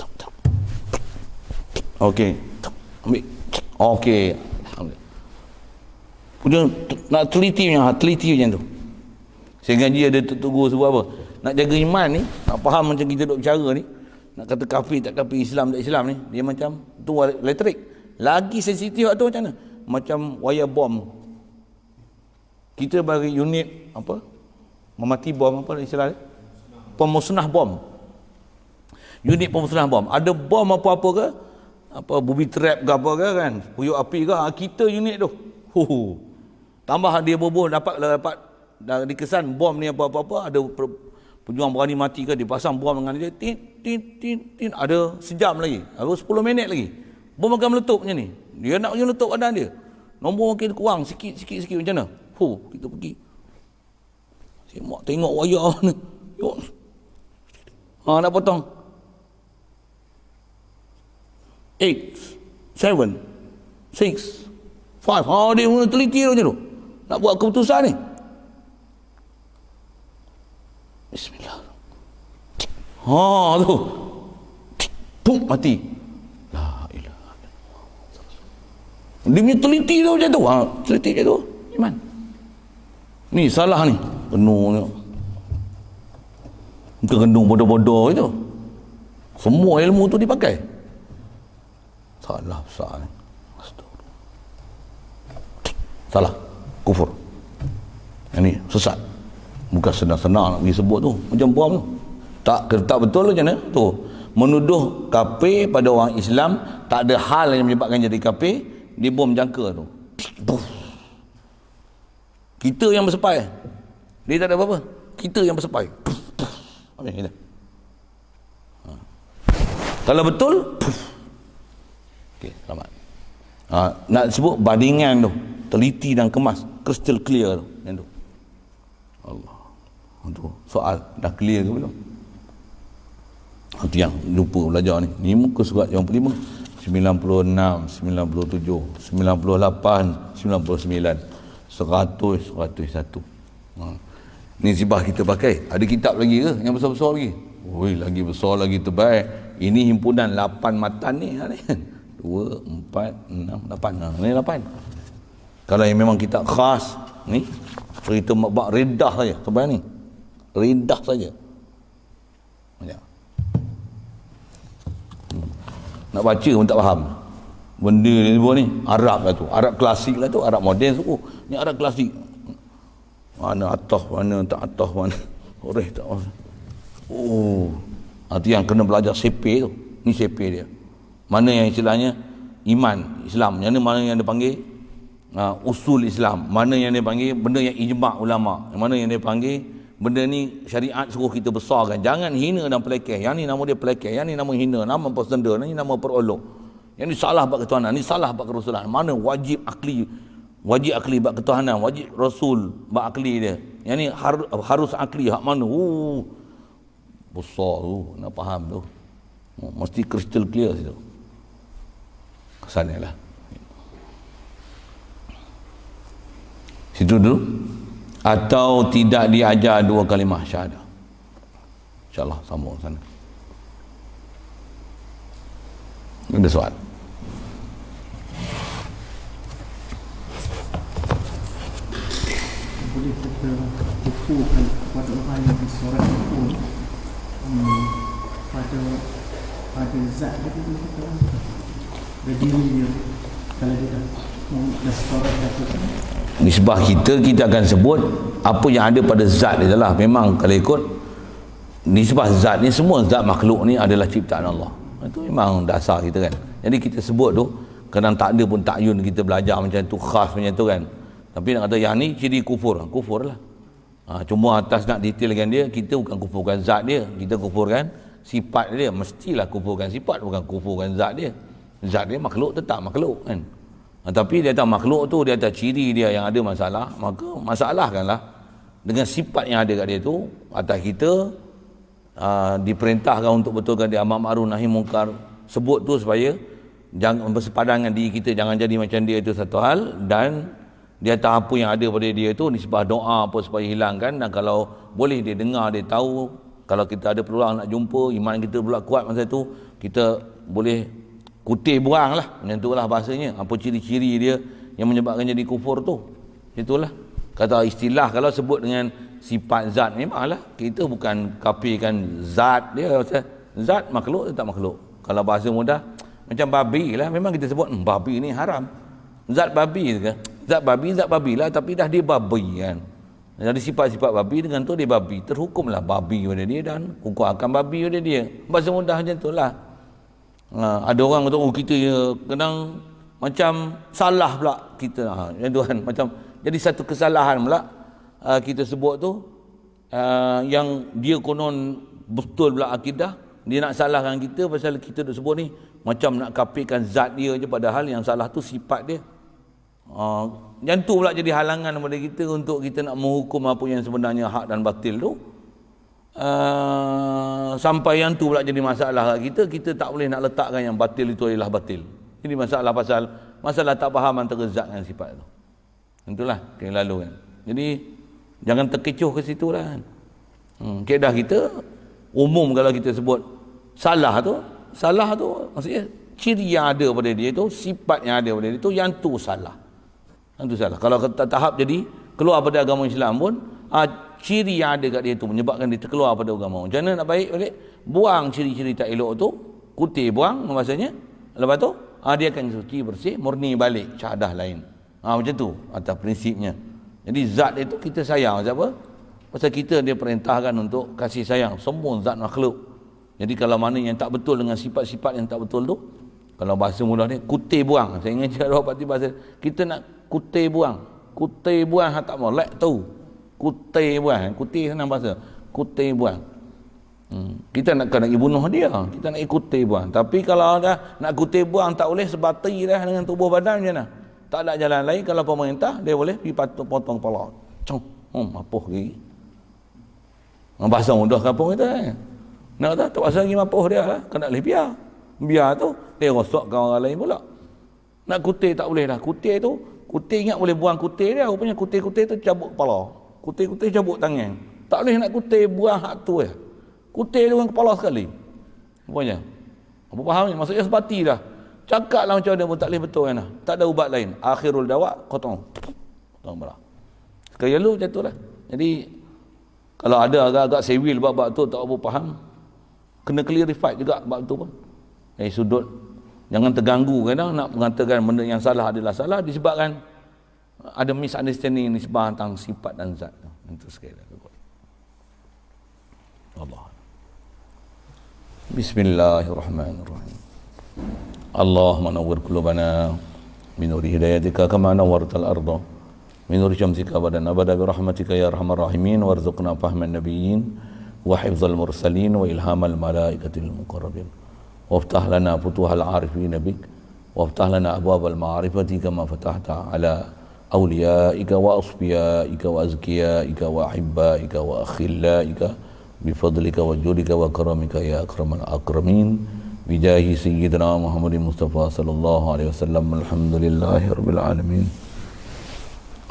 S1: Okey, ambil. Okey, alhamdulillah. Punya nak teliti macam tu. Sehingga dia ada tertunggu sebab apa? Nak jaga iman ni, nak faham macam kita duk bercara ni, nak kata kafir tak kafir, Islam tak Islam ni, dia macam tu elektrik. Lagi sensitif tu macam mana? Macam wire bom. Kita bagi unit apa? Memati bom, apa istilah dia? Pemusnah bom. Unit pemusnah bom. Ada bom apa-apa ke? Apa booby trap ke apa ke kan? Puyuk api ke? Kita unit tu. Tambah dia bobo dapat dikesan bom ni apa-apa, ada pejuang berani mati ke, dipasang bom dengan dia, tin, ada sejam lagi, ada 10 minit lagi. Bom akan meletup macam ni. Dia nak meletup badan dia. Nombor makin kurang sikit macam mana? Kita pergi. Semak tengok wayar ni. Nak potong 8 7 6 5. Dia mula teliti macam tu nak buat keputusan ni. Bismillah. Tu pum, mati. La ilaha illallah. Dia punya teliti tu macam tu. Teliti macam tu iman ni salah ni penuh ni. Kendung bodoh-bodoh itu. Semua ilmu tu dipakai. Salah besar ni. Salah. Kufur. Ini sesat. Bukan senang-senang nak pergi sebut tu. Macam bom tu. Tak betul macam mana? Tu. Menuduh kafir pada orang Islam, tak ada hal yang menyebabkan jadi kafir, dia bom jangka tu. Kita yang bersepai. Dia tak ada apa-apa. Kita yang bersepai. Apa kita? Kalau betul, okey, selamat. Nak sebut bandingan tu, teliti dan kemas, crystal clear tu, yang tu. Allah. Tu soal dah clear ke belum? Itu yang lupa belajar ni. Ni muka surat yang 5, 96, 97, 98, 99, 100, 101. Ni sibah kita pakai. Ada kitab lagi ke yang besar-besar lagi? Lagi besar, lagi tebal. Ini himpunan 8 matan ni. 2, 4, 6, 8. Ni 8. Kalau yang memang kitab khas ni, cerita bab redah saja. Tebal ni. Redah saja. Banyak. Nak baca pun tak faham. Benda ni semua ni Arab lah tu. Arab klasik lah tu. Arab moden suku. Ni Arab klasik. Mana atah, mana tak atah, mana oreh tak. Oh, itu yang kena belajar sepe tu. Ni sepe dia. Mana yang istilahnya iman Islam, yang mana yang dia panggil usul Islam, mana yang dia panggil benda yang ijma' ulama, mana yang dia panggil benda ni syariat suruh kita besarkan. Jangan hina dan pelekeh. Yang ni nama dia pelekeh, yang ni nama hina, nama persenda, ni nama perolok. Yang ni salah bab ketuhanan, ni salah bab kerasulan. Mana wajib akli bab ketuhanan, wajib rasul bab akli dia. Yang ni harus akli hak mana? Besar tu, nak faham tu. Mesti crystal clear situ. Kesannya lah. Situ dulu. Atau tidak diajar dua kalimah syahadah. InsyaAllah sambung sana. Ada soal?
S2: Boleh kita kukuhkan kepada orang yang disorak kufur pada zat dia, boleh kita angkat dari diri dia kalau dia dah sorak kata
S1: Nisbah kita akan sebut apa yang ada pada zat dia lah. Memang kalau ikut nisbah zat ni, semua zat makhluk ni adalah ciptaan Allah. Itu memang dasar kita kan. Jadi kita sebut tu, kadang tak ada pun takyun kita belajar macam tu, khas macam tu kan. Tapi nak kata yang ni ciri kufur lah. Cuma atas nak detailkan dia, kita bukan kufurkan zat dia, kita kufurkan sifat dia. Mestilah kufurkan sifat, bukan kufurkan zat dia. Zat dia makhluk tetap makhluk kan. Tapi dia tahu makhluk tu, dia tahu ciri dia yang ada masalah, maka masalahkanlah dengan sifat yang ada kat dia tu. Atas kita diperintahkan untuk betulkan dia amar ma'ruf nahi mungkar, sebut tu supaya jangan bersepadan dengan diri kita, jangan jadi macam dia, itu satu hal. Dan dia tahu apa yang ada pada dia tu, nisbah doa apa supaya hilangkan. Dan kalau boleh dia dengar, dia tahu, kalau kita ada peluang nak jumpa, iman kita pula kuat masa tu, kita boleh kutip buang lah, macam itulah bahasanya. Apa ciri-ciri dia yang menyebabkan jadi kufur tu, itulah. Kata istilah kalau sebut dengan sifat zat, memanglah kita bukan kafirkan zat dia. Zat makhluk tetap makhluk. Kalau bahasa mudah, macam babi lah, memang kita sebut babi ni haram. Zat babi kan, zat babi lah, tapi dah dia babi kan. Jadi sifat-sifat babi dengan tu dia babi, terhukumlah babi pada dia dan hukum akan babi pada dia. Bahasa mudah macam tu lah. Ada orang kata, kita kadang macam salah pula kita, ya Tuhan, macam jadi satu kesalahan pula kita sebut tu, yang dia konon betul pula akidah, dia nak salahkan kita pasal kita duk sebut ni macam nak kafirkan zat dia je, padahal yang salah tu sifat dia. Yang tu pula jadi halangan kepada kita untuk kita nak menghukum apa yang sebenarnya hak dan batil tu. Sampai yang tu pula jadi masalah kat kita tak boleh nak letakkan yang batil itu adalah batil. Jadi masalah tak faham antara zat dan sifat tu. Itulah yang lalu kan. Jadi jangan terkecoh ke situ lah kan. Kaedah kita umum kalau kita sebut salah tu maksudnya ciri yang ada pada dia tu, sifat yang ada pada dia tu, yang tu salah. Yang tu salah. Kalau tahap jadi keluar pada agama Islam pun, ciri yang ada kat dia tu menyebabkan dia terkeluar pada agama. Macam mana nak baik balik? Buang ciri-ciri tak elok tu, kutip buang maksudnya. Lepas tu dia akan suci, bersih, murni balik syahadah lain. Macam tu atas prinsipnya. Jadi zat itu kita sayang. Siapa? Pasal kita dia perintahkan untuk kasih sayang semua zat makhluk. Jadi kalau mana yang tak betul dengan sifat-sifat yang tak betul tu, kalau bahasa mudah ni, kutip buang. Saya ingat cakap dapat bahasa, kita nak kutip buang tak mau lek tu. Kutip buang, kutip senang bahasa, kutip buang. Kita nak pergi bunuh dia, kita nak kutip buang. Tapi kalau dah nak kutip buang tak boleh, sebati dah dengan tubuh badan macam mana? Tak ada jalan lain. Kalau pemerintah dia boleh pergi potong kepala. Mapuh lagi. Bahasa mudah kampung kita kan. Nak kata tak pasal lagi mapuh dia lah, kena boleh biar tu dia rosakkan orang lain pula. Nak kutip tak boleh dah. Kutip tu, kutip ingat boleh buang kutip dia, rupanya kutip-kutip tu cabut kepala, kutip-kutip cabut tangan. Tak boleh nak kutip buang hak tu ya. Kutip dengan kepala sekali. Rupanya. Apa fahamnya? Maksudnya sebati dah. Cakaplah macam mana pun tak boleh betul kan. Tak ada ubat lain. Akhirul dawa qat'u. Potong belah. Sekali lalu macam tu lah. Jadi kalau ada agak-agak sewil bab tu tak apa faham, kena clarify juga bab tu pun. Sudut jangan terganggu kadang nak mengatakan benda yang salah adalah salah disebabkan ada misunderstanding nisbah tentang sifat dan zat. Itu sekali lagi. Allah. Bismillahirrahmanirrahim. Allahumma nawwir qulubana min nuri hidayatika kama nawwartal arda min nuri syamsika badan abada bi rahmatika ya arhamar rahimin warzuqna fahman nabiyyin wa hifzal mursalin wa ilhamal malaikatil muqarrabin waftah lana futuhal arifin bik waftah lana abwabal ma'rifati kama fatahta ala awliyaika wa asfiyaika wa azkiyaika wa ahibbaika wa akhillaika bifadlika wa judika wa karamika ya akramal akramin bijahi sayyidina Muhammadin Mustafa sallallahu alaihi wasallam. Alhamdulillahi rabbil alamin.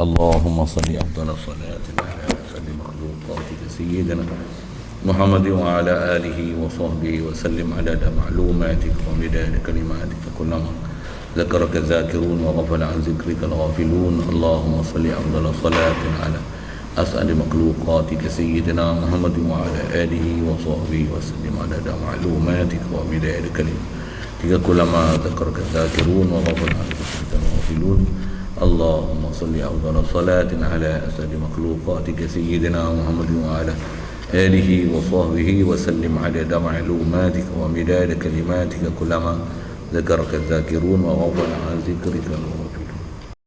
S1: Allahumma salli afdala salatin ala asadi makhluqatika sayyidina Muhammadin wa ala alihi wa sahbihi wa sallim adada ma'lumatika wa midada kalimatika kullama ذكرك الذاكرون وغفل عن ذكرك الغافلون. اللهم صل أفضل صلاة على أسعد مخلوقاتك سيدنا محمد وعلى آله وصحبه وسلم عدد معلوماتك ومداد كلماتك كلما ذكرك الذاكرون وغفل عن ذكرك الغافلون. اللهم صل أفضل صلاة على أسعد مخلوقاتك سيدنا محمد وعلى آله وصحبه وسلم عدد معلوماتك ومداد كلماتك كلما ذكرك الذاكرون وغفل عن ذكرك الغافلون.